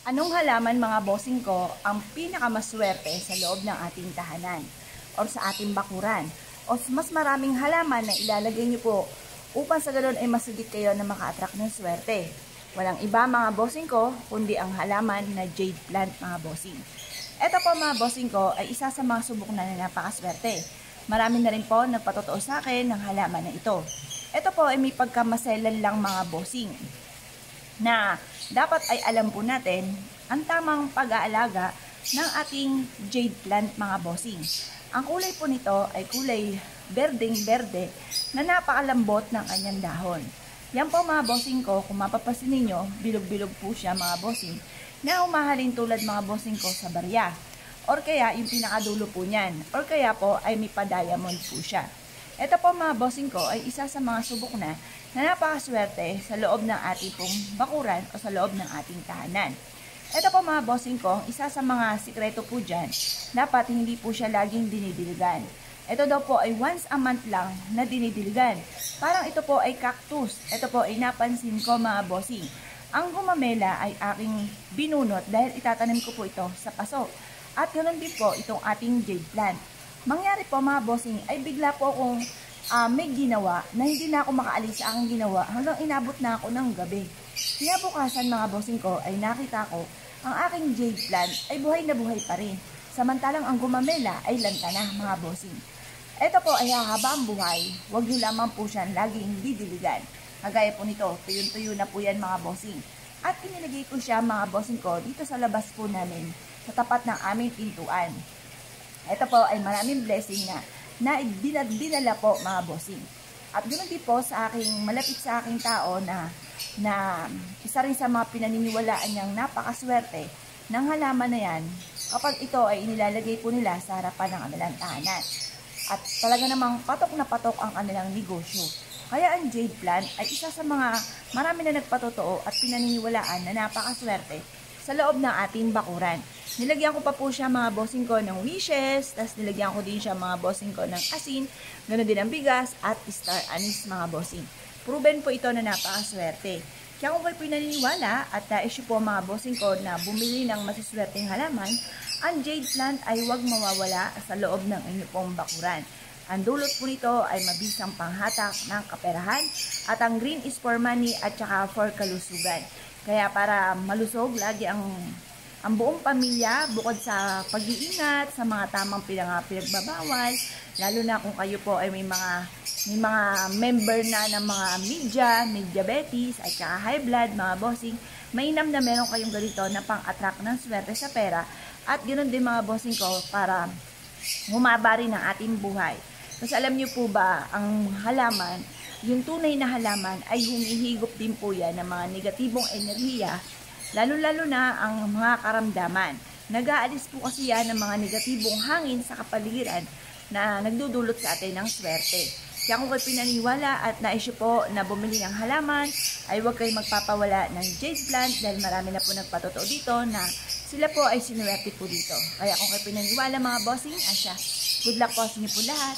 Anong halaman mga bossing ko ang pinakamaswerte sa loob ng ating tahanan o sa ating bakuran? O mas maraming halaman na ilalagay niyo po upang sa ganoon ay masigit kayo na maka-attract ng swerte. Walang iba mga bossing ko kundi ang halaman na jade plant mga bossing. Ito po mga bossing ko ay isa sa mga subok na napakaswerte. Marami na rin po nagpatotoo sa akin ng halaman na ito. Ito po ay may pagkamaselan lang mga bossing na dapat ay alam po natin ang tamang pag-aalaga ng ating jade plant mga bossing. Ang kulay po nito ay kulay berdeng-berde na napakalambot ng kanyang dahon. Yan po mga bossing ko, kung mapapasin ninyo, bilog-bilog po siya mga bossing na umahalin tulad mga bossing ko sa barya. Or kaya yung pinakadulo po niyan. Or kaya po ay may pa-diamond po siya. Ito po mga bossing ko ay isa sa mga subok na napakaswerte sa loob ng ating pong bakuran o sa loob ng ating tahanan. Ito po mga bossing ko, isa sa mga sikreto po dyan, dapat hindi po siya laging dinidiligan. Ito daw po ay once a month lang na dinidiligan. Parang ito po ay cactus. Ito po ay napansin ko mga bossing. Ang gumamela ay aking binunot dahil itatanim ko po ito sa paso. At ganoon din po itong ating jade plant. Mangyari po mga bossing ay bigla po akong may ginawa na hindi na ako makaalis sa aking ginawa hanggang inabot na ako ng gabi. Kinabukasan mga bossing ko ay nakita ko ang aking jade plant ay buhay na buhay pa rin. Samantalang ang gumamela ay lanta na mga bossing. Ito po ay hahaba ang buhay. Huwag nyo lamang po siya laging didiligan. Kagaya po nito, tuyo-tuyo na po yan mga bossing. At inilagay ko siya mga bossing ko dito sa labas po namin sa tapat ng aming pintuan. Ito po ay maraming blessing na dinala po mga bossing. At ganoon din po sa aking malapit sa aking tao na isa rin sa mga pinaniniwalaan niyang napakaswerte ng halaman na yan kapag ito ay inilalagay po nila sa harapan ng kanilang tahanan. At talaga namang patok na patok ang kanilang negosyo. Kaya ang jade plant ay isa sa mga marami na nagpatotoo at pinaniniwalaan na napakaswerte sa loob ng ating bakuran. Nilagyan ko pa po siya mga bossing ko ng wishes, tapos nilagyan ko din siya mga bossing ko ng asin, ganoon din ang bigas at star anise mga bossing. Proven po ito na napakaswerte. Kaya kung kayo pinaniniwala at issue po mga bossing ko na bumili ng masiswerteng halaman, ang jade plant ay huwag mawawala sa loob ng inyong pong bakuran. Ang dulot po nito ay mabisang panghatak ng kaperahan at ang green is for money at saka for kalusugan. Kaya para malusog lagi ang buong pamilya bukod sa pag-iingat, sa mga tamang pinagbabawal, lalo na kung kayo po ay may mga member na ng mga may diabetes at saka high blood mga bossing, mainam na meron kayong ganito na pang-attract ng swerte sa pera at ganoon din mga bossing ko para humaba rin ang ating buhay. Kasi alam niyo po ba, ang halaman, yung tunay na halaman ay humihigop din po yan ng mga negatibong enerhiya, lalo-lalo na ang mga karamdaman. Nag-aalis po kasi yan ng mga negatibong hangin sa kapaligiran na nagdudulot sa atin ng swerte. Kaya kung kayo pinaniwala at na-issue po na bumili ng halaman, ay huwag kayo magpapawala ng jade plant dahil marami na po nagpatotoo dito na sila po ay sinuwerte po dito. Kaya kung kayo pinaniwala mga bossing, asya, good luck po sa inyo po lahat.